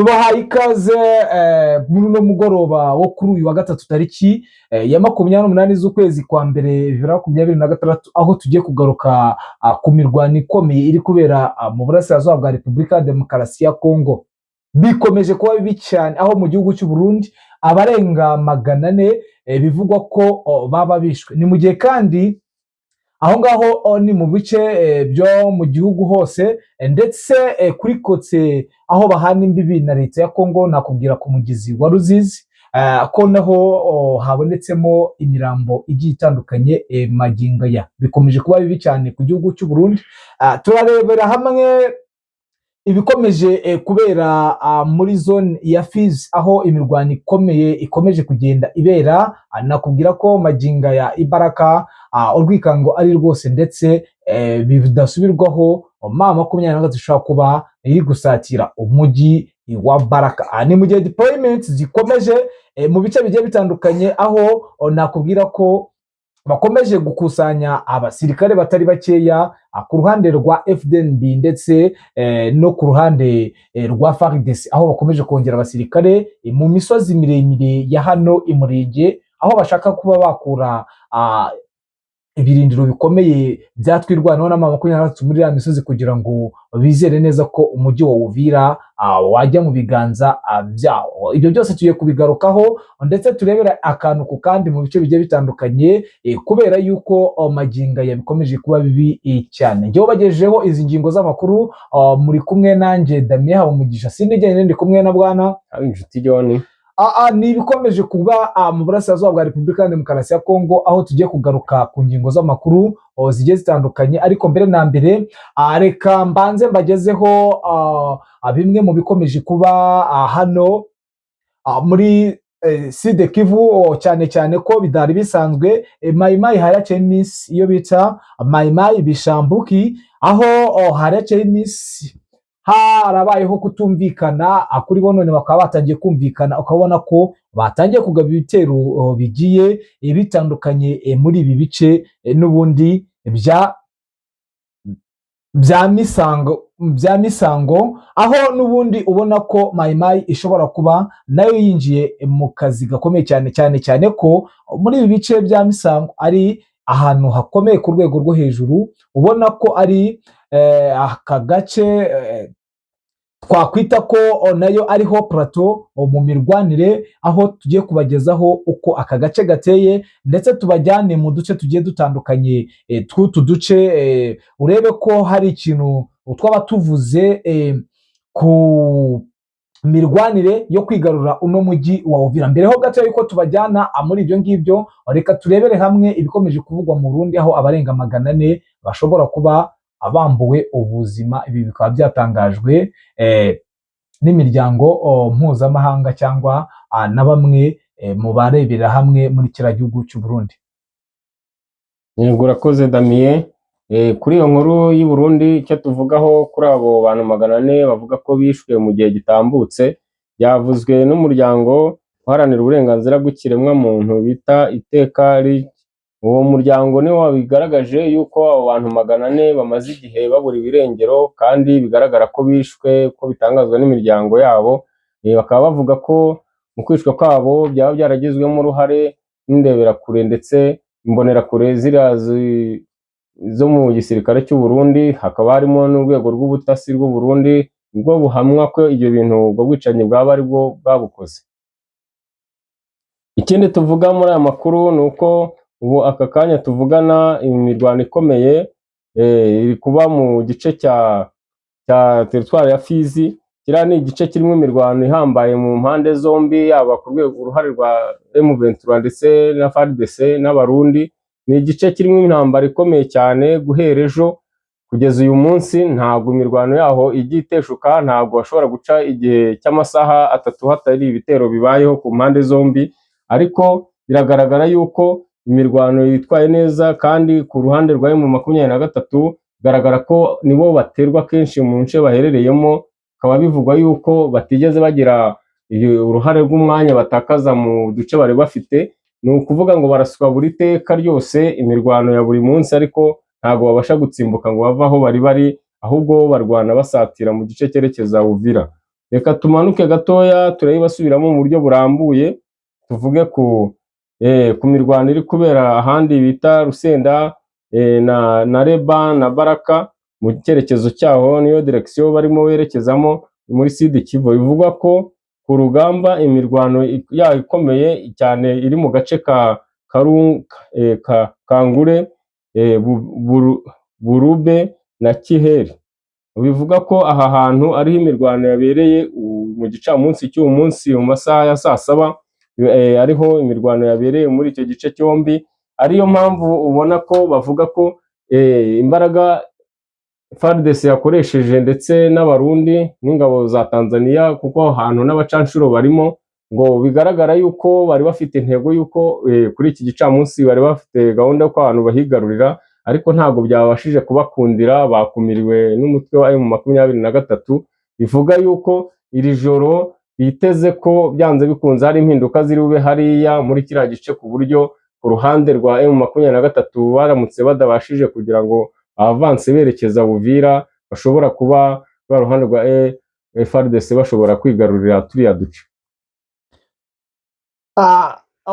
tubahaye ikaze muri uno mugoroba wo kuri uyu wa gatatu tariki ya 28 z'ukwezi kwa mbere 2026, aho tugiye kugaruka ku mirwano ikomeye iri kubera mu burasirazuba bwa Repubulika ya Demokarasi ya Kongo. Bikomeje kuba bibi cyane, aho mu gihugu cy'u Burundi abarenga 400 bivugwa ko baba bishwe. Ni mu gihe kandi aho ngaho ni mu bice byo mu gihugu hose, ndetse kuri kotse aho bahana imbibi na leta ya Kongo, nakubwira ku mugezi wa Ruzizi ko naho habonetsemo imirambo igiye itandukanye. Magingo aya bikomeje kuba bibi cyane ku gihugu cy'u Burundi. Turarebera hamwe ibikomeje kubera muri zone ya Fizi, aho imirwano ikomeye ikomeje kugenda ibera. Nakubwira ko magingo ya Ibaraka urwikango ari rwose, ndetse bidasubirwaho M23 ishobora kuba iri gusatira umujyi wa Baraka. Ni mu gihe deployments zikomeje mu bice bigiye bitandukanye, aho nakubwira ko bakomeje gukusanya abasirikare batari bakeya ku ruhande rwa FDNB ndetse no ku ruhande rwa FARDC, aho bakomeje kongera abasirikare mu misozi miremire ya hano imurenge, aho bashaka kuba bakura ibirindiro bikomeye byatwirwanaho na M23 muri ya misozi, kugira ngo bizere neza ko umujyi wa Uvira wajya mu biganza byawo. Ibyo byose tugiye kubigarukaho, ndetse turebera akantu ku kandi mu bice bigiye bitandukanye, kubera yuko magingo ya bikomeje kuba bibi cyane. Njyewe bagejejeho izi ngingo z'amakuru, muri kumwe nanjye Damien Habumugisha, sindigene ndi kumwe na bwana inshuti John. Ni ibikomeje kuba mu burasirazuba bwa Repubulika ya Demokarasi ya Kongo, aho tugiye kugaruka ku ngingo z'amakuru zigiye zitandukanye. Ariko mbere na mbere reka mbanze mbagezeho bimwe mu bikomeje kuba hano muri Sud Kivu, cyane cyane ko bidari bisanzwe. Mayimayi haraciye iminsi iyo bita Mayimayi Bishambuki, aho haraciye iminsi harabayeho kutumvikana kuri bo, none bakaba batangiye kumvikana, ukabona ko batangiye kugaba ibitero bigiye bitandukanye muri ibi bice n'ubundi bya Misango, aho n'ubundi ubona ko Mayimayi ishobora kuba nayo yinjiye mu kazi gakomeye cyane ko muri ibi bice bya Misango ari ahantu hakomeye ku rwego rwo hejuru. Ubona ko ari aka gace twakwita ko nayo ariho plateau mu mirwanire, aho tugiye kubagezaho uko aka gace gateye, ndetse tubajyane mu duce tugiye dutandukanye tw'utu duce, urebe ko hari ikintu twaba tuvuze ku mirwanire yo kwigarura uno mujyi wa Uvira. Mbere ho gace yuko tubajyana muri ibyo ngibyo, reka turebere hamwe ibikomeje kuvugwa mu Burundi, aho abarenga 400 bashobora kuba abambuwe ubuzima. Ibi bikaba byatangajwe n'imiryango mpuzamahanga cyangwa na bamwe mu barebera hamwe muri kiriya gihugu cy'u Burundi. Urakoze Damien. Kuri iyo nkuru y'u Burundi, icyo tuvugaho kuri abo bantu 400 bavuga ko bishwe mu gihe gitambutse, byavuzwe n'umuryango uharanira uburenganzira bw'ikiremwa muntu bita Iteka. Uwo muryango niwo wabigaragaje yuko abo bantu 400 bamaze igihe babura ibirengero, kandi bigaragara ko bishwe, ko bitangazwa n'imiryango yabo. Bakaba bavuga ko mu kwishwa kwabo byaba byaragizwemo uruhare n'indeberakure ndetse imbonerakure ziriya zo mu gisirikare cy'u Burundi. Hakaba harimo n'urwego rw'ubutasi rw'u Burundi ubwo buhamwa ko ibyo bintu ubwo bwicanyi bwaba ari bwo bwabukoze. Ikindi tuvuga muri aya makuru ni uko ubu aka kanya tuvugana imirwano ikomeye iri kuba mu gice cya teritwari ya Fizi. Kiriya ni igice kirimo imirwano ihambaye mu mpande zombi, yaba ku rwego uruhare rwa M23 ndetse na FARDC n'abarundi. Ni igice kirimo intambara ikomeye cyane guhera ejo kugeza uyu munsi. Ntabwo imirwano yaho igiye iteshuka, ntabwo bashobora guca igihe cy'amasaha 3 hatari ibitero bibayeho ku mpande zombi. Ariko biragaragara yuko imirwano yitwaye neza, kandi ku ruhande rwa M23 bigaragara ko nibo baterwa kenshi mu nce baherereyemo. Akaba bivugwa yuko batigeze bagira uruhare rw'umwanya batakaza mu duce bari bafite. Ni ukuvuga ngo baraswa buri teka ryose imirwano ya buri munsi, ariko ntabwo babasha gutsimbuka ngo bava aho bari, ahubwo barwana basatira mu gice cyerekeza Uvira. reka tumanuke gatoya turayibasubiramo mu buryo burambuye, tuvuge ku mirwano iri kubera ahandi bita Rusenda na Reba na Baraka mu cyerekezo cyaho, niyo direction barimo werekezamo muri Sud Kivu. Bivugwa ko ku rugamba imirwano yaho ikomeye cyane iri mu gace ka Kangure, Burube na Kiheri. Bivuga ko aha hantu ariho imirwano yabereye mu gicamunsi cy'uyu munsi mu masaha ya saa saba, ariho imirwano yabereye muri icyo gice cyombi. Ariyo mpamvu ubona ko bavuga ko imbaraga FARDC yakoresheje ndetse n'abarundi n'ingabo za Tanzania, kuko aho hantu n'abacanshuro barimo, ngo bigaragara yuko bari bafite intego yuko kuri iki gicamunsi bari bafite gahunda ko abantu bahigarurira, ariko ntabwo byabashije kubakundira, bakumiriwe n'umutwe wa M23. Bivuga yuko iri joro biteze ko byanze bikunze hari impinduka ziri bube hariya muri kiriya gice, ku buryo ku ruhande rwa M23 baramutse badabashije kugira ngo avanse berekeza Buvira, bashobora kuba ba ruhande rwa FARDC bashobora kwigarurira turiya duce.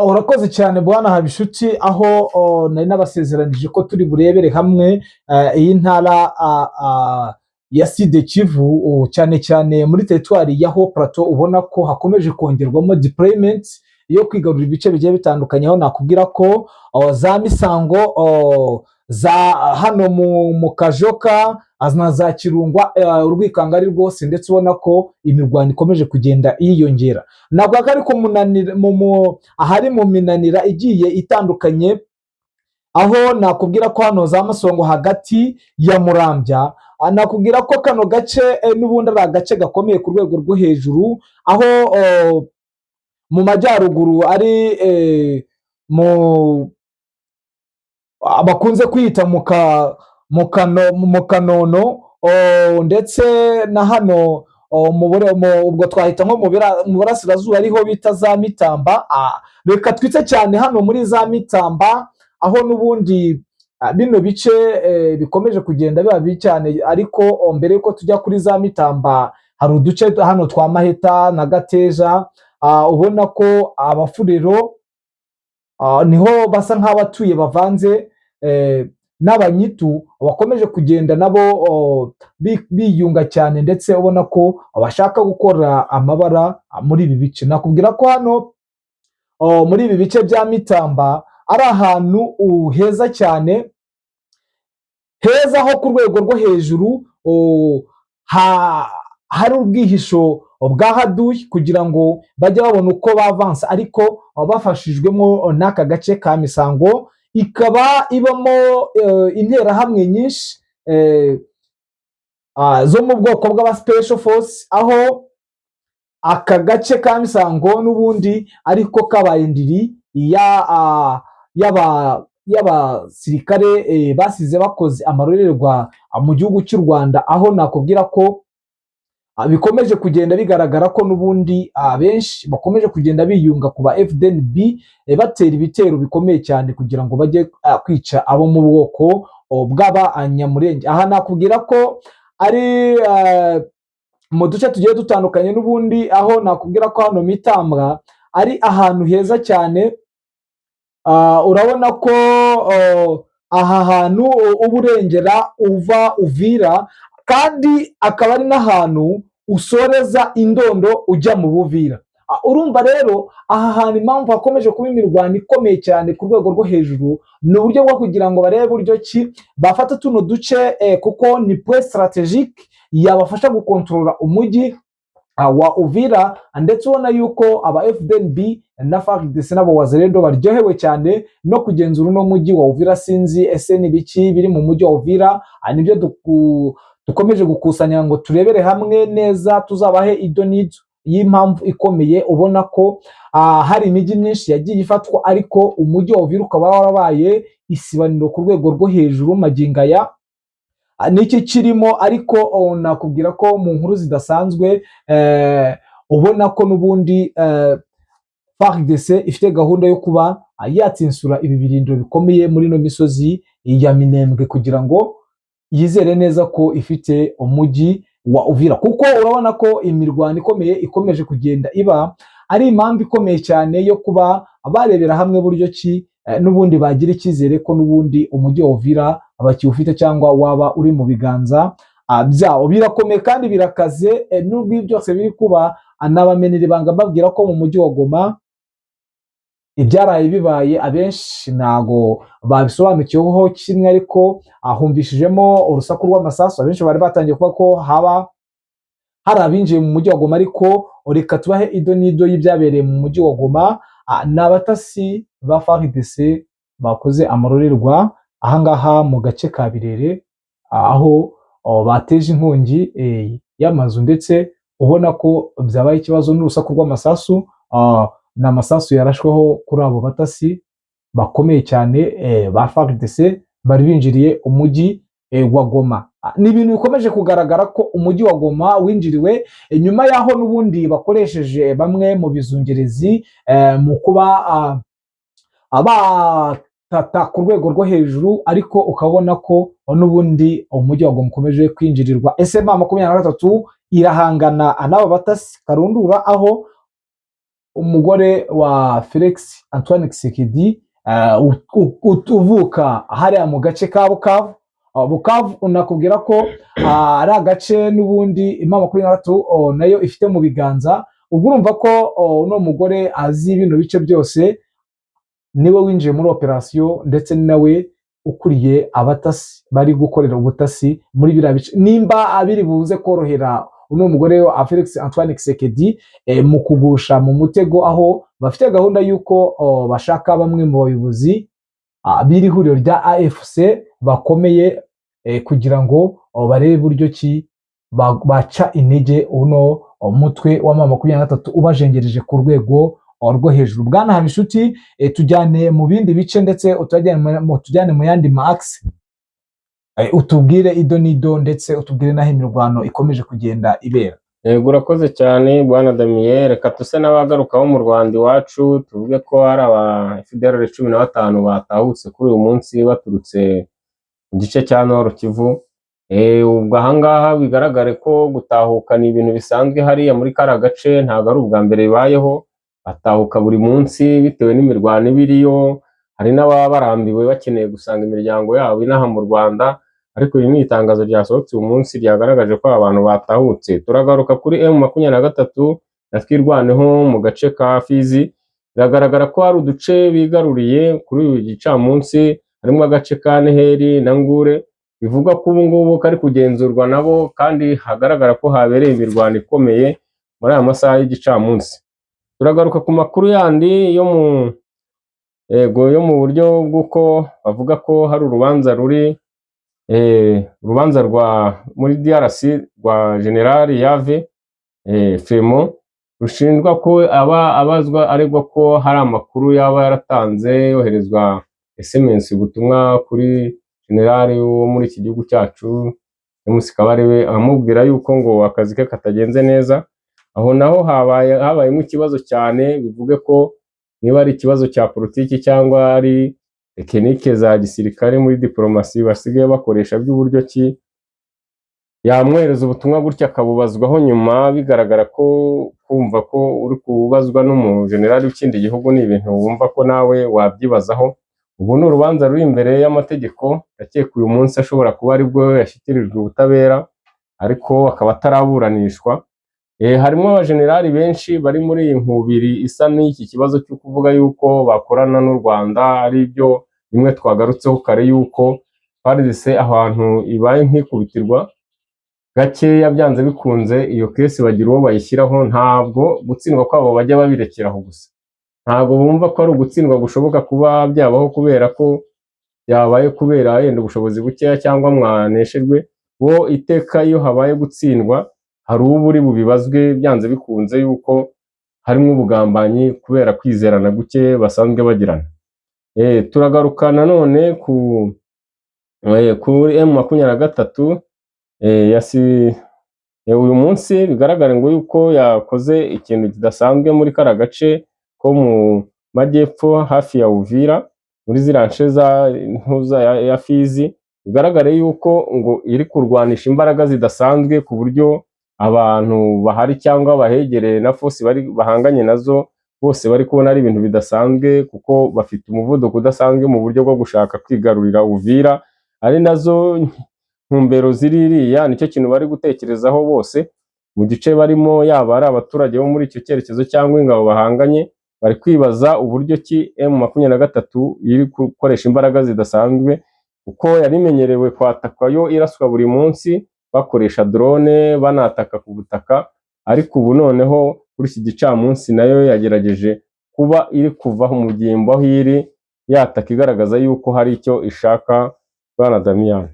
Urakoze cyane bwana Habishuti, aho nari nabasezeranije ko turi burebere hamwe iyi ntara ya Sud Kivu, cyane cyane muri teritwari ya Haut Plateau. Ubona ko hakomeje kongerwamo deployment yo kwigarurira ibice bigiye bitandukanye, aho nakubwira ko za Misango, za hano mu Kajoka na za Kirungwa, urwikangari rwose, ndetse ubona ko imirwano ikomeje kugenda yiyongera. Ntabwo ari ko ahari mu minanira igiye itandukanye, aho nakubwira ko hano za Masongo hagati ya Murambya, nakubwira ko kano gace n'ubundi ari agace gakomeye ku rwego rwo hejuru, aho mu majyaruguru ari bakunze kwita mu Kanono, ndetse na hano ubwo twahita nko mu burasirazuba ariho bita za Mitamba. Reka twitse cyane hano muri za Mitamba, aho n'ubundi bino bice bikomeje kugenda biba bibi cyane. Ariko mbere yuko tujya kuri za Mitamba, hari uduce hano twa Maheta na Gateja, ubona ko Abafurero niho basa nk'abatuye bavanze n'Abanyitu, bakomeje kugenda nabo biyunga cyane, ndetse ubona ko bashaka gukora amabara muri ibi bice. Nakubwira ko hano muri ibi bice bya Mitamba ari ahantu heza cyane, heza ho ku rwego rwo hejuru, hari ubwihisho bwa Haduyi kugira ngo bajye babona uko bavansa, ariko bafashijwemo n'aka gace ka Misango, ikaba ibamo interahamwe nyinshi zo mu bwoko bw'aba special force, aho aka gace ka Misango n'ubundi ariko kabaye indiri y'abasirikare basize bakoze amarorerwa mu gihugu cy'u Rwanda, aho nakubwira ko bikomeje kugenda bigaragara ko n'ubundi benshi bakomeje kugenda biyunga ku ba FDNB, batera ibitero bikomeye cyane kugira ngo bajye kwica abo mu bwoko bw'Abanyamurenge. Aha nakubwira ko ari mu duce tugiye dutandukanye n'ubundi, aho nakubwira ko hano Mitambwa ari ahantu heza cyane. Urabona ko aha hantu uba urengera uva Uvira, kandi akaba ari n'ahantu usoreza Indondo ujya mu Buvira. Urumva rero aha hantu impamvu hakomeje kuba imirwano ikomeye cyane ku rwego rwo hejuru, ni uburyo bwo kugira ngo barebe buryo ki bafata tuno duce, kuko ni point strategique yabafasha gukontorora umujyi wa Uvira, ndetse ubona yuko aba FDNB na FARDC n'abo Wazalendo baryohewe cyane no kugenzura uno mujyi wa Uvira. Sinzi ese ni biki biri mu mujyi wa Uvira, nibyo dukomeje gukusanya ngo turebere hamwe neza, tuzabahe idonido y'impamvu ikomeye. Ubona ko hari imijyi myinshi yagiye ifatwa, ariko umujyi wa Uvira ukaba warabaye isibaniro ku rwego rwo hejuru magingo aya. Niki kirimo, ariko nakubwira ko mu nkuru zidasanzwe ubona ko n'ubundi FARDC ifite gahunda yo kuba yatsinsura ibi birindiro bikomeye muri no misozi ya Minembwe, kugira ngo yizere neza ko ifite umujyi wa Uvira, kuko urabona ko imirwano ikomeye ikomeje kugenda iba, ari impamvu ikomeye cyane yo kuba barebera hamwe buryo ki n'ubundi bagira icyizere ko n'ubundi umujyi wa Uvira bakiwufite cyangwa waba uri mu biganza byabo. Birakomeye kandi birakaze, nubwo ibi byose biri kuba, anabamenera ibanga mbabwira ko mu mujyi wa Goma ibyaraye bibaye abenshi ntago babisobanukiweho kimwe, ariko humvishijemo urusaku rw'amasasu. Abenshi bari batangiye kuvuga ko haba hari abinjiye mu mujyi wa Goma, ariko reka tubahe ido n'ido y'ibyabereye mu mujyi wa Goma. Ni abatasi ba FARDC bakoze amarorerwa ahangaha mu gace ka Birere, aho bateje inkongi y'amazu, ndetse ubona ko byabaye ikibazo n'urusaku rw'amasasu. Ni amasasu yarashweho kuri abo batasi bakomeye cyane ba FARDC bari binjiriye umujyi wa Goma. Ni ibintu bikomeje kugaragara ko umujyi wa Goma winjiriwe nyuma y'aho n'ubundi bakoresheje bamwe mu bizungerezi mu kuba batata ku rwego rwo hejuru, ariko ukabona ko n'ubundi umujyi wa Goma ukomeje kwinjirirwa. ese M23 irahangana n'aba batasi karundura, aho umugore wa Felix Antoine Tshisekedi uvuka hariya mu gace ka Bukavu, unakubwira ko ari agace n'ubundi M23 nayo ifite mu biganza. Ubwo urumva ko uno mugore azi bino bice byose, niwe winjiye muri operasiyo, ndetse ni nawe ukuriye abatasi bari gukorera ubutasi muri biriya bice, nimba abiri buze korohera uno mugore wa Felix Antoine Tshisekedi mu kugusha mu mutego, aho bafite gahunda y'uko bashaka bamwe mu bayobozi b'iri huriro rya AFC bakomeye, kugira ngo barebe buryo ki baca intege uno umutwe wa M23 ubajengereje ku rwego rwo hejuru. Bwana Habishuti, tujyane mu bindi bice, ndetse tujyane mu yandi max, utubwire ido n'ido, ndetse utubwire n'aho imirwano ikomeje kugenda ibera. Yego, urakoze cyane bwana Damien. Reka tuse n'abagarukaho mu Rwanda iwacu, tuvuge ko hari aba FDLR 15 batahutse kuri uyu munsi baturutse mu gice cya Nord Kivu. Ubwo ahangaha bigaragare ko gutahukana ibintu bisanzwe hariya muri kara gace, ntabwo ari ubwa mbere bibayeho. Batahuka buri munsi bitewe n'imirwano ibiriyo, hari n'ababa barambiwe bakeneye gusanga imiryango yabo inaha mu Rwanda, ariko iri ni itangazo ryasohotse uyu munsi ryagaragaje ko abantu batahutse. Turagaruka kuri M23 natwirwaneho mu gace ka Fizi. Biragaragara ko hari uduce bigaruriye kuri uyu gicamunsi, harimo agace ka Neheri na Ngure, bivuga ko ubu ngubu kari kugenzurwa nabo, kandi hagaragara ko habereye imirwano ikomeye muri aya masaha y'igicamunsi. Turagaruka ku makuru yandi yo mu buryo bw'uko bavuga ko hari urubanza rwa muri DRC rwa General Yave Femo rushinjwa ko abazwa aregwa ko hari amakuru yaba yaratanze yoherezwa SMS ubutumwa kuri General wo muri iki gihugu cyacu James Kabarebe, amubwira yuko ngo akazi ke katagenze neza. Aho naho habayemo ikibazo cyane, bivuge ko niba ari ikibazo cya politiki cyangwa ari tekinike za gisirikare muri diplomasi basigaye bakoresha by'uburyo ki yamwereza ubutumwa gutya akabubazwaho nyuma. Bigaragara ko kumva ko uri kubazwa n'umujenerali w'ikindi gihugu ni ibintu wumva ko nawe wabyibazaho. Ubu ni urubanza ruri imbere y'amategeko, ndakeka uyu munsi ashobora kuba aribwo yashyikirijwe ubutabera, ariko akaba ataraburanishwa. Harimo abajenerali benshi bari muri iyi nkubiri isa n'iki kibazo cyo kuvuga yuko bakorana n'u Rwanda, ari byo bimwe twagarutseho kare yuko FARDC ahantu ibaye nk'ikubitirwa gakeya byanze bikunze iyo kesi bagira uwo bayishyiraho. Ntabwo gutsindwa kwabo bajya babirekeraho gusa, ntabwo bumva ko ari ugutsindwa gushoboka kuba byabaho kubera ko byabaye kubera yenda ubushobozi bukeya cyangwa mwaneshejwe. Bo iteka iyo habaye gutsindwa hari ubu uri bubibazwe byanze bikunze yuko harimo ubugambanyi kubera kwizerana guke basanzwe bagirana. Turagaruka nanone kuri M23 uyu munsi bigaragara ngo yuko yakoze ikintu kidasanzwe muri kara gace ko mu majyepfo hafi ya Uvira muri ziriya nce za ya Fizi. bigaragare yuko ngo iri kurwanisha imbaraga zidasanzwe ku buryo abantu bahari cyangwa bahegereye na force bahanganye nazo bose bari kubona ari ibintu bidasanzwe, kuko bafite umuvuduko udasanzwe mu buryo bwo gushaka kwigarurira Uvira, ari nazo ntumbero ziririya, nicyo kintu bari gutekerezaho bose mu gice barimo, yaba ari abaturage bo muri icyo cyerekezo cyangwa ingabo bahanganye, bari kwibaza uburyo ki M23 iri gukoresha imbaraga zidasanzwe, kuko yari imenyerewe kwatakwa yo iraswa buri munsi bakoresha drone banataka ku butaka, ariko ubu noneho kuri iki gicamunsi nayo yagerageje kuba iri kuva mu mugimbo aho iri yataka, igaragaza yuko hari icyo ishaka. Bwana Damian,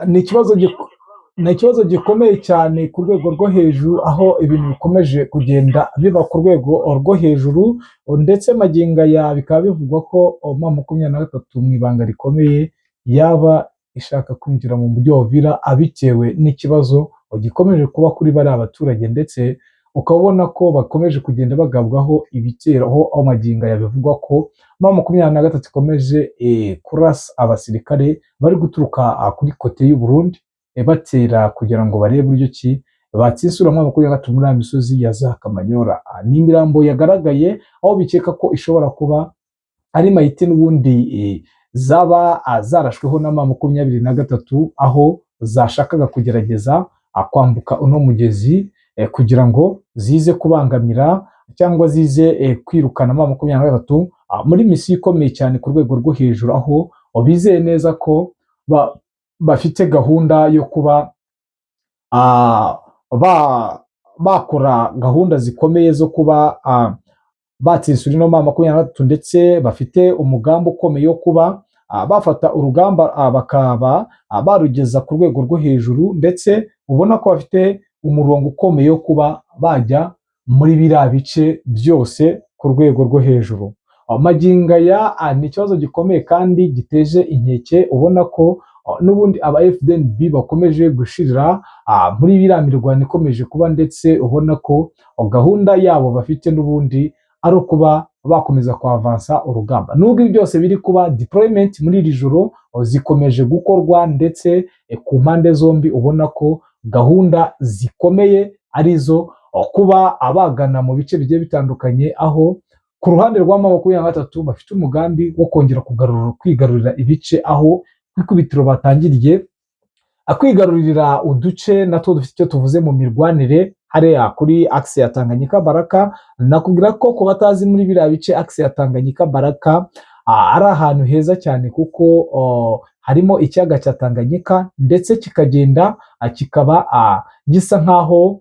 ni ikibazo gikomeye cyane ku rwego rwo hejuru, aho ibintu bikomeje kugenda biba ku rwego rwo hejuru, ndetse magingo aya bikaba bivugwa ko M23 mu ibanga rikomeye yaba ishaka kwinjira mu mujyi wa Uvira, abitewe n'ikibazo gikomeje kuba kuri bariya abaturage, ndetse ukabona ko bakomeje kugenda bagabwaho ibitero, aho magingo aya bivugwa ko M23 ikomeje kurasa abasirikare bari guturuka kuri kote y'u Burundi, batera kugira ngo barebe uburyo ki batsinsura M23 muri ya misozi ya za Kamanyora. N'imirambo yagaragaye, aho bikeka ko ishobora kuba ari mayite n'ubundi zaba zarashweho na M23, aho zashakaga kugerageza kwambuka uno mugezi kugira ngo zize kubangamira cyangwa zize kwirukana M23 muri misiyo ikomeye cyane ku rwego rwo hejuru, aho bizeye neza ko bafite gahunda yo kuba bakora gahunda zikomeye zo kuba batsinsura ino M23, ndetse bafite umugambi ukomeye wo kuba bafata urugamba bakaba barugeza ku rwego rwo hejuru, ndetse ubona ko bafite umurongo ukomeye wo kuba bajya muri biriya bice byose ku rwego rwo hejuru. Magingo aya ni ikibazo gikomeye kandi giteje inkeke, ubona ko n'ubundi aba FDNB bakomeje gushirira muri biriya mirwano ikomeje kuba, ndetse ubona ko gahunda yabo bafite n'ubundi ari ukuba bakomeza kwavansa urugamba. Nubwo ibi byose biri kuba, deployment muri iri joro zikomeje gukorwa, ndetse ku mpande zombi ubona ko gahunda zikomeye arizo kuba abagana mu bice bigiye bitandukanye, aho ku ruhande rwa M23 bafite umugambi wo kongera kwigarurira ibice, aho kwikubitiro batangiriye kwigarurira uduce natwo dufite icyo tuvuze mu mirwanire hariya kuri axe ya Tanganyika Baraka. Nakubwira ko ku batazi muri biriya bice axe ya Tanganyika Baraka ari ahantu heza cyane, kuko harimo ikiyaga cya Tanganyika, ndetse kikagenda kikaba gisa nkaho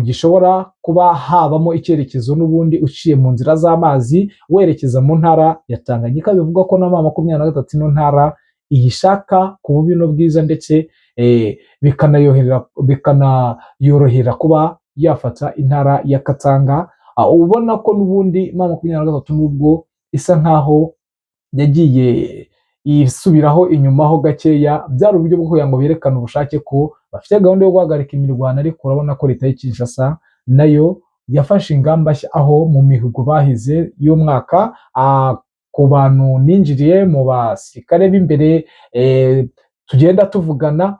gishobora kuba habamo icyerekezo n'ubundi uciye mu nzira z'amazi werekeza mu ntara ya Tanganyika. Bivugwa ko na M23 ino ntara iyishaka ku bubi no bwiza, ndetse bikanayorohera kuba yafata intara ya Katanga. Ubona ko n'ubundi M23 nubwo isa nkaho yagiye isubiraho inyuma ho gakeya, byari uburyo bwo kugira ngo berekane ubushake ko bafite gahunda yo guhagarika imirwano, ariko urabona ko leta y'Kinshasa nayo yafashe ingamba nshya, aho mu mihigo bahize y'umwaka ku bantu ninjiriye mu basirikare b'imbere tugenda tuvugana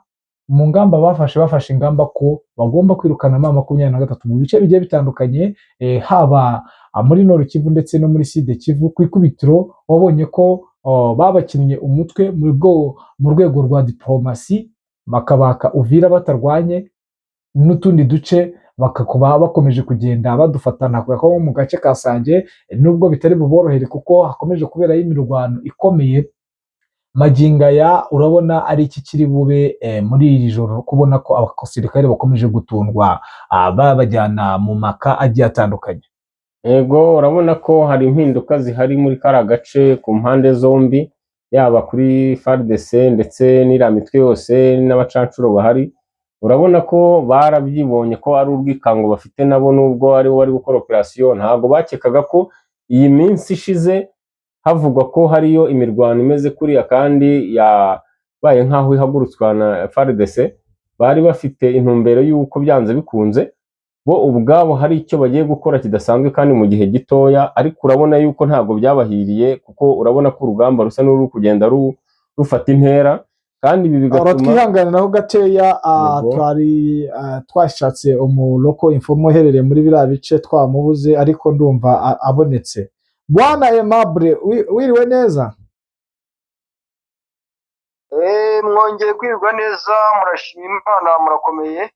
mu ngamba bafashe ingamba ko bagomba kwirukana M23 mu bice bigiye bitandukanye, haba muri Nord Kivu ndetse no muri Sud Kivu. Ku ikubitiro wabonye ko babakinnye umutwe mu rwego rwa diplomasi, bakabaka Uvira batarwanye, n'utundi duce bakakuba bakomeje kugenda badufatana ko mu gace ka Sange, nubwo bitari buborohere kuko hakomeje kuberayo imirwano ikomeye. Magingo aya urabona ari iki kiri bube muri iri joro, kubona ko abasirikare bakomeje gutundwa babajyana mu maka agiye atandukanye. Ego, urabona ko hari impinduka zihari muri kara gace ku mpande zombi, yaba kuri FARDC ndetse n'iriya mitwe yose n'abacancuro bahari. Urabona ko barabyibonye ko ari urwikango bafite nabo, nubwo ari bari gukora operation. Ntabwo bakekaga ko iyi minsi ishize havugwa ko hariyo imirwano imeze kuriya kandi yabaye nkaho ihagurutswa na FARDC. Bari bafite intumbero y'uko byanze bikunze bo ubwabo hari icyo bagiye gukora kidasanzwe kandi mu gihe gitoya, ariko urabona yuko ntabwo byabahiriye, kuko urabona ko urugamba rusa n'uri kugenda rufata intera. kandi ibi bigatuma twihanganiraho gakeya Yego. twari twashatse umuroko informo uherereye muri biriya bice twamubuze ariko ndumva abonetse. Bwana Aimable wiriwe neza? Mwongeye kwirwa neza, murashima Imana, murakomeye.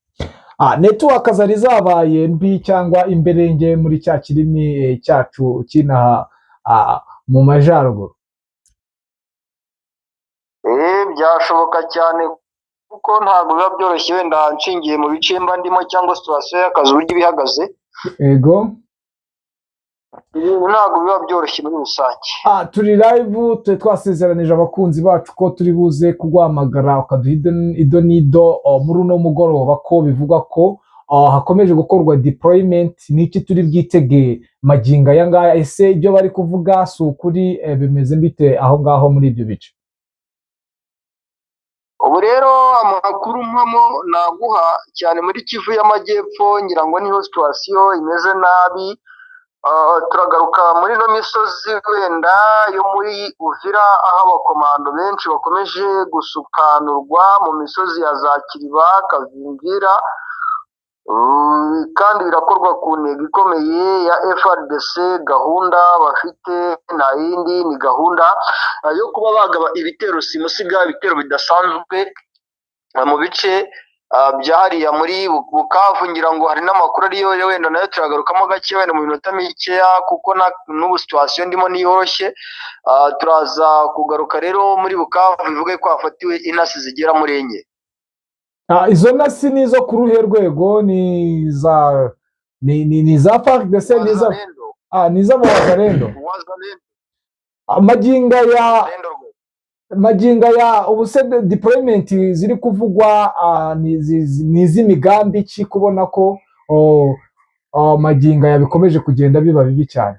Network zari zabaye mbi cyangwa imberenge muri cya kirimi cyacu kinaha mu majyaruguru. Byashoboka cyane kuko ntabwo biba byoroshye, wenda nshingiye mu bice mba ndimo cyangwa situwasiyo y'akazi uburyo iba ihagaze. Yego. Ntabwo biba byoroshye muri rusange. Turi live, twasezeranije abakunzi bacu ko turi buze kuguhamagara ukaduha ido n'ido muri uno mugoroba, ko bivugwa ko hakomeje gukorwa deployment. Niki turi bwitege magingo aya ngaya? Ese ibyo bari kuvuga si ukuri? Bimeze bite aho ngaho muri ibyo bice? Ubu rero amakuru mpamo naguha cyane muri Kivu y'Amajyepfo, ngira ngo niho situwasiyo imeze nabi. Turagaruka muri ino misozi wenda yo muri Uvira, aho abakomando benshi bakomeje gusukanurwa mu misozi ya za Kiriba, Kavimvira, kandi birakorwa ku ntego ikomeye ya FARDC. Gahunda bafite nta yindi, ni gahunda yo kuba bagaba ibitero simusiga, ibitero bidasanzwe mu bice byahariya muri Bukavu. Ngira ngo hari n'amakuru ariyo wenda nayo turagarukamo gake wenda mu minota mikeya, kuko n'ubu situwasiyo ndimo niyoroshye. Turaza kugaruka rero muri Bukavu, bivuge ko hafatiwe intasi zigera muri enye. Izo ntasi ni izo ku ruhe rwego? ni za FARDC? ni iz'abawazalendo? maginga ya ubuse deployment ziri kuvugwa ni iz'imigambi ki, kubona ko maginga ya bikomeje kugenda biba bibi cyane?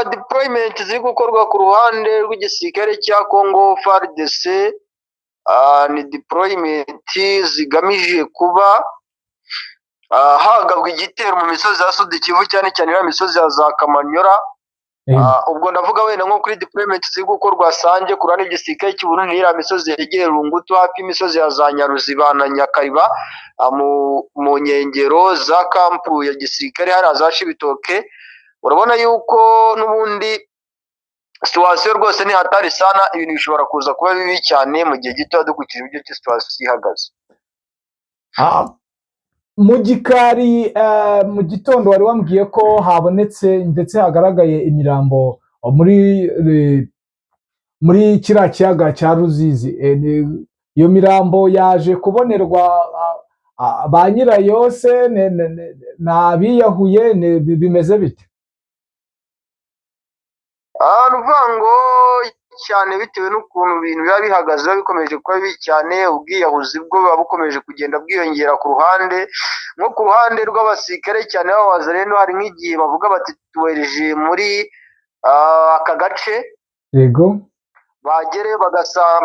Deployment ziri gukorwa ku ruhande rw'igisirikare cya Congo FARDC, ni deployment zigamije kuba hagabwa igitero mu misozi ya Sud Kivu, cyane cyane ya misozi ya za Kamanyora. Ubwo ndavuga wenda nko kuri deployment ziri gukorwa Sanje ku ruhande rw'igisirikare cy'u Burundi, iriya misozi yegereye Rungutu hafi y'imisozi ya za Nyaruziba na Nyakariba, mu nkengero za kampu ya gisirikare hariya za Cibitoke. Urabona yuko n'ubundi situwasiyo rwose ni hatari sana, ibintu bishobora kuza kuba bibi cyane mu gihe gito dukurikije uburyo ki situwasiyo ihagaze. Mu gikari mu gitondo wari wambwiye ko habonetse ndetse hagaragaye imirambo muri kiriya kiyaga cya Ruzizi. Iyo mirambo yaje kubonerwa ba nyirayo se ni abiyahuye? Bimeze bite? Ruvango cyane bitewe n'ukuntu ibintu biba bihagaze, biba bikomeje kuba bibi cyane. Ubwiyahuzi bwo buba bukomeje kugenda bwiyongera ku ruhande, nko ku ruhande rw'abasirikare cyane b'abawazalendo, hari nk'igihe bavuga bati tuwereje muri aka gace. Yego. Bagere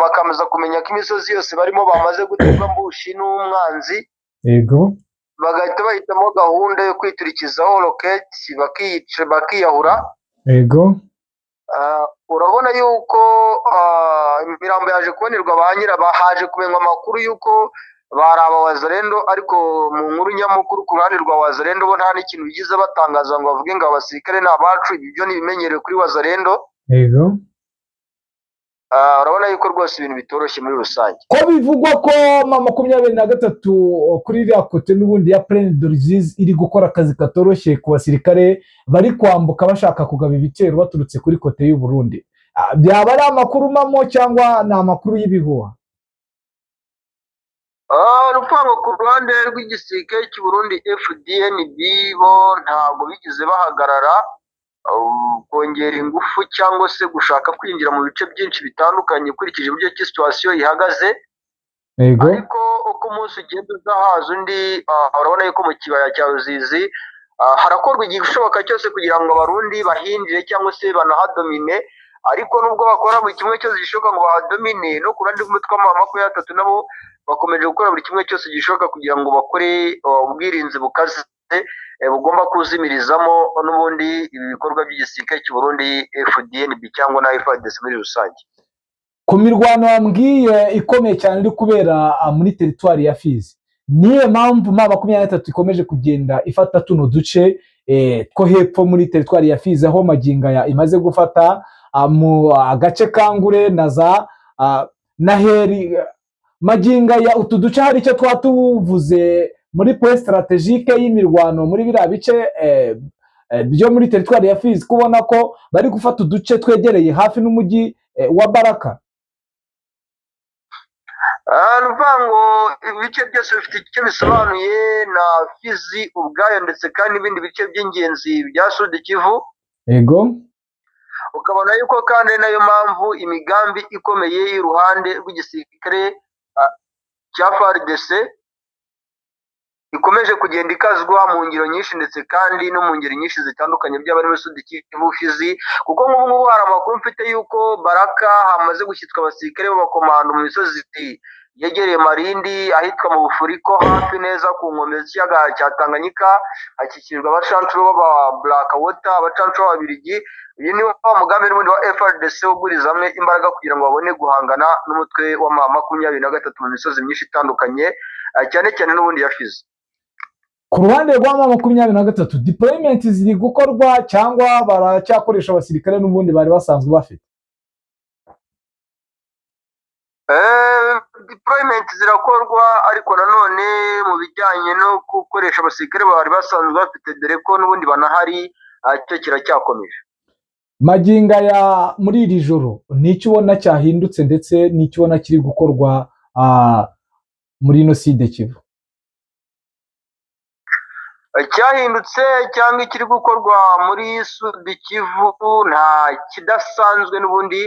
bakameza kumenya ko imisozi yose barimo bamaze guterwa mbushi n'umwanzi. Yego. Bagahita bahitamo gahunda yo kwiturikizaho roketi bakiyahura. Yego. Urabona yuko imirambo yaje kubonerwa ba nyiraba, haje kumenywa amakuru yuko bari abawazalendo, ariko mu nkuru nyamukuru ku ruhande rwa wazalendo bo nta n'ikintu bigize batangaza ngo bavuge ngo abasirikare ni abacu. Ibyo ni ibimenyerewe kuri wazalendo. Yego. Urabona yuko rwose ibintu bitoroshye muri rusange, ko bivugwa ko 23 kuri iriya kote n'ubundi ya Plaine de Ruzizi iri gukora akazi katoroshye ku basirikare bari kwambuka bashaka kugaba ibitero baturutse kuri kote y'u Burundi. Byaba ari amakuru mamo cyangwa ni amakuru y'ibihuha? Rupango ku ruhande rw'igisirikare cy'u Burundi FDNB bo ntabwo bigeze bahagarara kongera ingufu cyangwa se gushaka kwinjira mu bice byinshi bitandukanye ukurikije uburyo ki situwasiyo ihagaze. Yego. Ariko uko umunsi ugenda uza haza undi, urabona yuko mu kibaya cya Ruzizi harakorwa igishoboka cyose kugira ngo abarundi bahinjire cyangwa se banahadomine. Ariko nubwo bakora buri kimwe cyose gishoboka ngo bahadomine, no ku ruhande rw'umutwe wa 23 nabo bakomeje gukora buri kimwe cyose gishoboka kugira ngo bakore ubwirinzi bukaze bugomba kuzimirizamo n'ubundi ibi bikorwa by'igisirikare cy'u Burundi FDNB cyangwa na FARDC muri rusange. ku mirwano wambwiye ikomeye cyane iri kubera muri teritwari ya Fizi, niyo mpamvu M23 ikomeje kugenda ifata tuno duce two hepfo muri teritwari ya Fizi, aho magingo aya imaze gufata mu agace kangure na za Naheri. Magingo aya utu duce hari icyo twatuvuze muri point strategique y'imirwano muri biriya bice byo muri teritwari ya Fizi, kubona ko bari gufata uduce twegereye hafi n'umujyi wa Baraka. Nuvuga ngo ibice byose bifite icyo bisobanuye na Fizi ubwayo ndetse kandi n'ibindi bice by'ingenzi bya Sud Kivu. Yego, ukabona yuko kandi nayo mpamvu imigambi ikomeye y'uruhande rw'igisirikare cya FARDC ikomeje kugenda ikazwa mu ngiro nyinshi ndetse kandi no mu ngero nyinshi zitandukanye by'abari muri Sud Kivu, Fizi, kuko nk'ubu ngubu hari amakuru mfite yuko Baraka hamaze gushyitswa abasirikare b'abakomando mu misozi yegereye Marindi, ahitwa mu Bufuriko hafi neza ku nkombe z'ikiyaga cya Tanganyika, hakikijwe abacancuro b'aba Black Water, abacancuro b'Ababiligi. Uyu ni wa mugambi n'ubundi wa FARDC uguriza hamwe imbaraga kugira ngo babone guhangana n'umutwe wa M23 mu misozi myinshi itandukanye, cyane cyane n'ubundi ya Fizi. ku ruhande rwa M23 deployment ziri gukorwa cyangwa baracyakoresha abasirikare n'ubundi bari basanzwe bafite? Deployment zirakorwa, ariko nanone mu bijyanye no gukoresha abasirikare bari basanzwe bafite, dore ko n'ubundi banahari, cyo kiracyakomeje. Magingo aya muri iri joro n'icyo ubona cyahindutse ndetse n'icyo ubona kiri gukorwa muri ino Sud Kivu? Cyahindutse cyangwa ikiri gukorwa muri Sud Kivu nta kidasanzwe, n'ubundi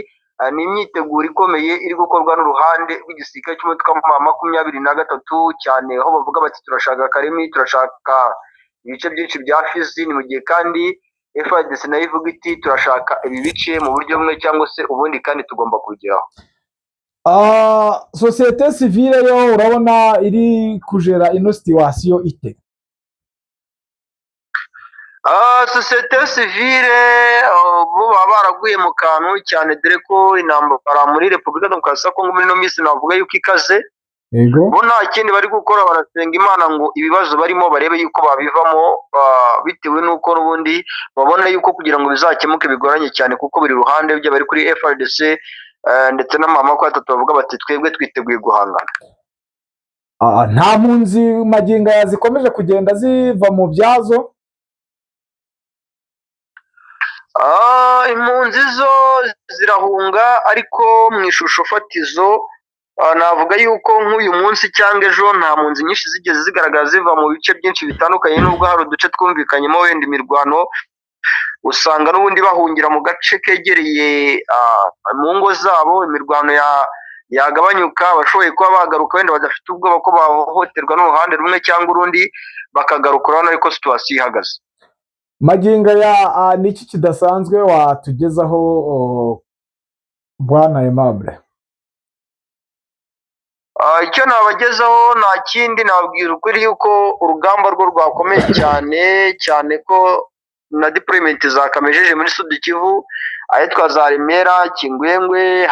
ni imyiteguro ikomeye iri gukorwa n'uruhande rw'igisirikare cy'umutwe wa M23 cyane, aho bavuga bati turashaka Karemi, turashaka ibice byinshi bya Fizi, ni mu gihe kandi FARDC nayo ivuga iti turashaka ibi bice mu buryo bumwe cyangwa se ubundi kandi tugomba kugeraho. Societe civile yo urabona iri kujera ino situation ite? Societe civile bo baba baraguye mu kantu cyane, dore ko intambara muri Repubulika Demokarasi ya Kongo muri ino minsi navuga yuko ikaze. Yego, bo nta kindi bari gukora, barasenga Imana ngo ibibazo barimo barebe yuko babivamo, bitewe n'uko n'ubundi babona yuko kugira ngo bizakemuke bigoranye cyane, kuko buri ruhande byaba bari kuri FARDC ndetse na M23 bavuga bati twebwe twiteguye guhangana. nta mpunzi magingo aya zikomeje kugenda ziva mu byazo? Impunzi zo zirahunga, ariko mu ishusho fatizo navuga yuko nk'uyu munsi cyangwa ejo nta mpunzi nyinshi zigeze zigaragara ziva mu bice byinshi bitandukanye, nubwo hari uduce twumvikanyemo wenda imirwano, usanga n'ubundi bahungira mu gace kegereye mu ngo zabo, imirwano yagabanyuka, abashoboye kuba bagaruka wenda badafite ubwoba ko bahohoterwa n'uruhande rumwe cyangwa urundi, bakagaruka urabona ariko situwasiyo ihagaze. Magingo ya niki kidasanzwe watugezaho Bwana Aimable? Icyo nabagezaho nta kindi, nababwira ukuri yuko urugamba rwo rwakomeye cyane cyane, ko na deployment zakamejeje muri Sud Kivu, ahitwa za Remera, Kingwengwe,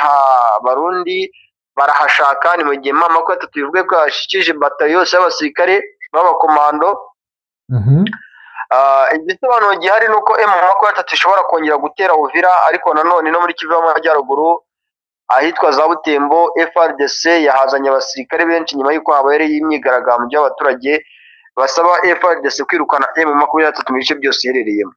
Barundi barahashaka, ni mu gihe M23 bivuga ko yashikije batayo yose y'abasirikare b'abakomando. Igisobanuro gihari ni uko M23 ishobora kongera gutera Uvira, ariko nanone no muri Kivu y'Amajyaruguru ahitwa za Butembo, FARDC yahazanye abasirikare benshi nyuma y'uko habereye imyigaragambyo y'abaturage basaba FARDC kwirukana M23 mu bice byose iherereyemo.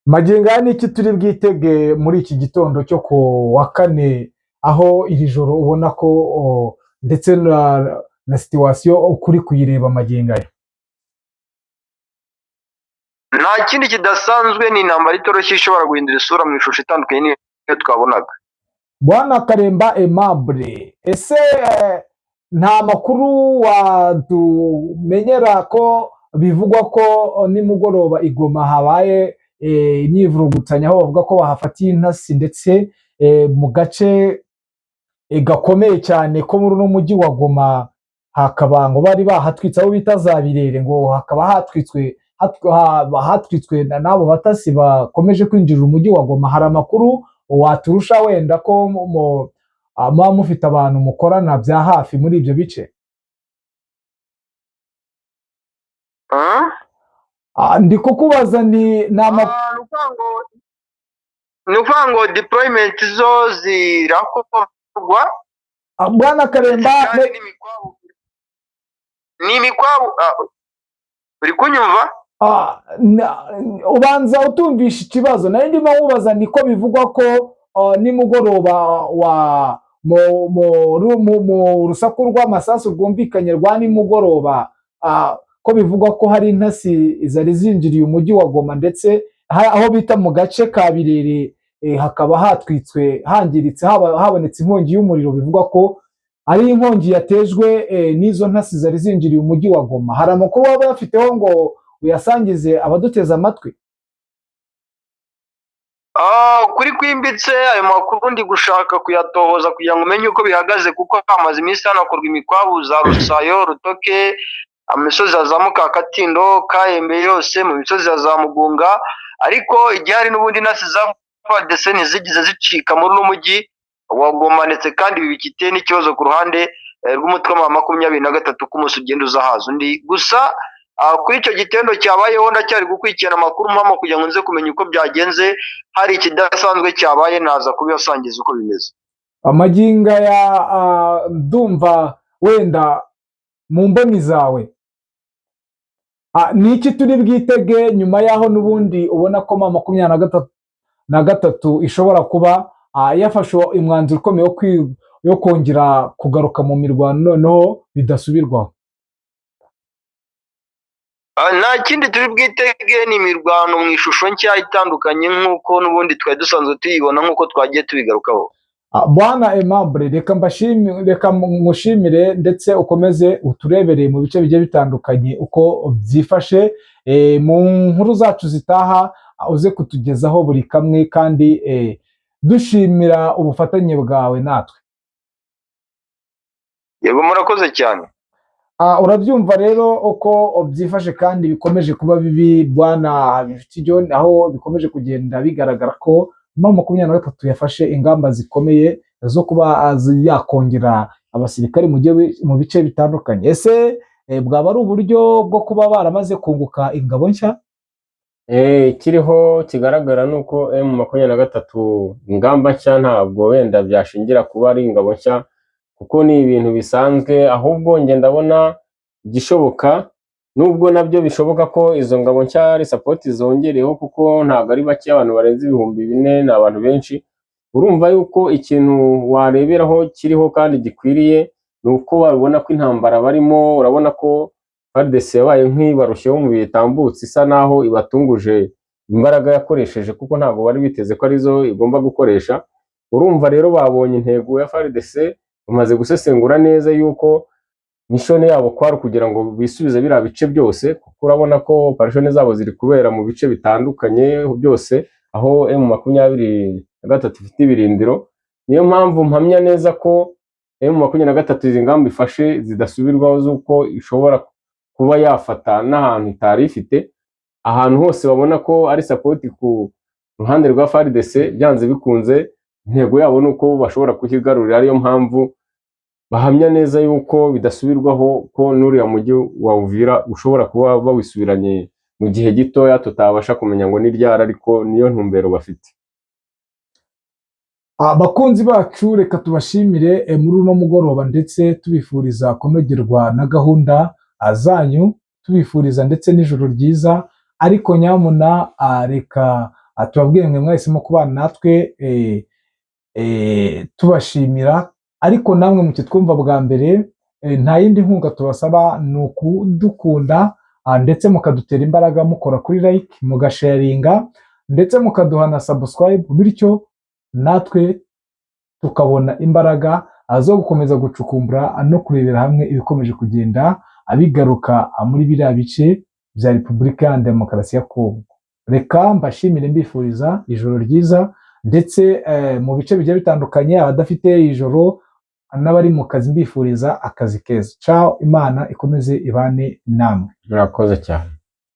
Magingo aya niki turi bwitege muri iki gitondo cyo ku wa kane, aho iri joro ubona ko ndetse na situation ukuri kuyireba magingo aya? Nta kindi kidasanzwe, ni intambara itoroshye ishobora guhindura isura mu ishusho itandukanye n'iyo twabonaga. Bwana Karemba Aimable, ese nta makuru watumenyera ko bivugwa ko nimugoroba Igoma habaye imyivurugutsanya, aho bavuga ko bahafatiye intasi ndetse mu gace gakomeye cyane ko muri uno mujyi wa Goma, hakaba ngo bari bahatwitse aho bita za Birere, ngo hakaba hatwitswe n'abo batasi bakomeje kwinjirira umujyi wa Goma. Hari amakuru waturusha wenda ko muba mufite abantu mukorana bya hafi muri ibyo bice? Ndi kukubaza ni ukuvuga ngo deployment zo zirakorwa Bwana Karemba, ni imikwabu. Uri kunyumva? ubanza utumvisha ikibazo nari ndimo wubaza. Niko bivugwa ko nimugoroba mu rusaku rw'amasasu rwumvikanye rwa nimugoroba, ko bivugwa ko hari intasi zari zinjiriye umujyi wa Goma, ndetse aho bita mu gace ka Birere hakaba hatwitswe, hangiritse, habonetse inkongi y'umuriro. Bivugwa ko ari inkongi yatejwe n'izo ntasi zari zinjiriye umujyi wa Goma. Hari amakuru waba yafiteho ngo uyasangize abaduteze amatwi? Kuri kwimbitse ayo makuru ndi gushaka kuyatohoza kugira ngo umenye uko bihagaze, kuko hamaze iminsi hanakorwa imikwabu za Rusayo, Rutoke, imisozi ya za Mukakatindo, Kahembe, yose mu misozi ya za Mugunga. Ariko igihari n'ubundi intasi za FARDC ntizigize zicika muri uno mujyi wa Goma, ndetse kandi ibi bikiteye n'ikibazo ku ruhande rw'umutwe wa 23 k'umunsi ugenda uzahaza undi. Gusa kuri icyo gitendo cyabayeho ndacyari gukurikirana amakuru mpamo kugira ngo nze kumenya uko byagenze. Hari ikidasanzwe cyabaye naza kubibasangiza uko bimeze. Amaginga ya ndumva wenda mu mboni zawe ni iki turi bwitege nyuma yaho n'ubundi ubona ko 23 ishobora kuba yafashe umwanzuro ukomeye yo kongera kugaruka mu mirwano noneho bidasubirwaho? Nta kindi turi bwitege, ni imirwano mu ishusho nshya itandukanye nk'uko n'ubundi twari dusanzwe tuyibona, nk'uko twagiye tubigarukaho. Bwana Aimable, reka mushimire ndetse ukomeze uturebereye mu bice bigiye bitandukanye uko byifashe. Mu nkuru zacu zitaha uze kutugezaho buri kamwe, kandi dushimira ubufatanye bwawe natwe. Yego, murakoze cyane. Urabyumva rero uko byifashe kandi bikomeje kuba bibi, Bwana John, aho bikomeje kugenda bigaragara ko 23 yafashe ingamba zikomeye zo kuba yakongera abasirikare mu bice bitandukanye. Ese bwaba ari uburyo bwo kuba baramaze kunguka ingabo nshya? Kiriho kigaragara nuko M23 ingamba nshya ntabwo wenda byashingira kuba ari ingabo nshya, kuko ni ibintu bisanzwe. Ahubwo nge ndabona igishoboka, nubwo nabyo bishoboka ko izo ngabo nshya ari support zongereho, kuko ntabwo ari bake, abantu barenze 4000 ni abantu benshi. Urumva yuko ikintu wareberaho kiriho kandi gikwiriye nuko babona ko intambara barimo, urabona ko FARDC yabaye nk'ibarushyeho mu bitambutse, isa naho ibatunguje imbaraga yakoresheje, kuko ntabwo bari biteze ko arizo igomba gukoresha. Urumva rero babonye intego ya FARDC, bamaze gusesengura neza yuko mission yabo kwari kugira ngo bisubize biriya bice byose, kuko urabona ko operation zabo ziri kubera mu bice bitandukanye byose, aho M23 ifite ibirindiro. Niyo mpamvu mpamya neza ko M23 izi ngamba ifashe zidasubirwaho, z'uko ishobora kuba yafata n'ahantu itari ifite. Ahantu hose babona ko ari support ku ruhande rwa FARDC, byanze bikunze intego yabo nuko bashobora kuhigarurira. Ariyo mpamvu bahamya neza yuko bidasubirwaho ko n'uriya mujyi wa Uvira ushobora kuba bawisubiranye mu gihe gitoya, tutabasha kumenya ngo ni ryari, ariko niyo ntumbero bafite. Abakunzi bacu, reka tubashimire muri uno mugoroba, ndetse tubifuriza kunogerwa na gahunda zanyu, tubifuriza ndetse n'ijoro ryiza. Ariko nyamuna reka tubabwire mwe mwahisemo kubana natwe, tubashimira. Ariko namwe muke twumva bwa mbere, nta yindi nkunga tubasaba, ni ukudukunda ndetse mukadutera imbaraga mukora kuri like, mugasharinga, ndetse mukaduha na subscribe, bityo natwe tukabona imbaraga zo gukomeza gucukumbura no kurebera hamwe ibikomeje kugenda abigaruka muri biriya bice bya Repubulika ya Demokarasi ya Kongo. Reka mbashimire mbifuriza ijoro ryiza, ndetse mu bice bigiye bitandukanye abadafite ijoro n'abari mu kazi mbifuriza akazi keza. Ciao, Imana ikomeze ibane namwe. Murakoze cyane.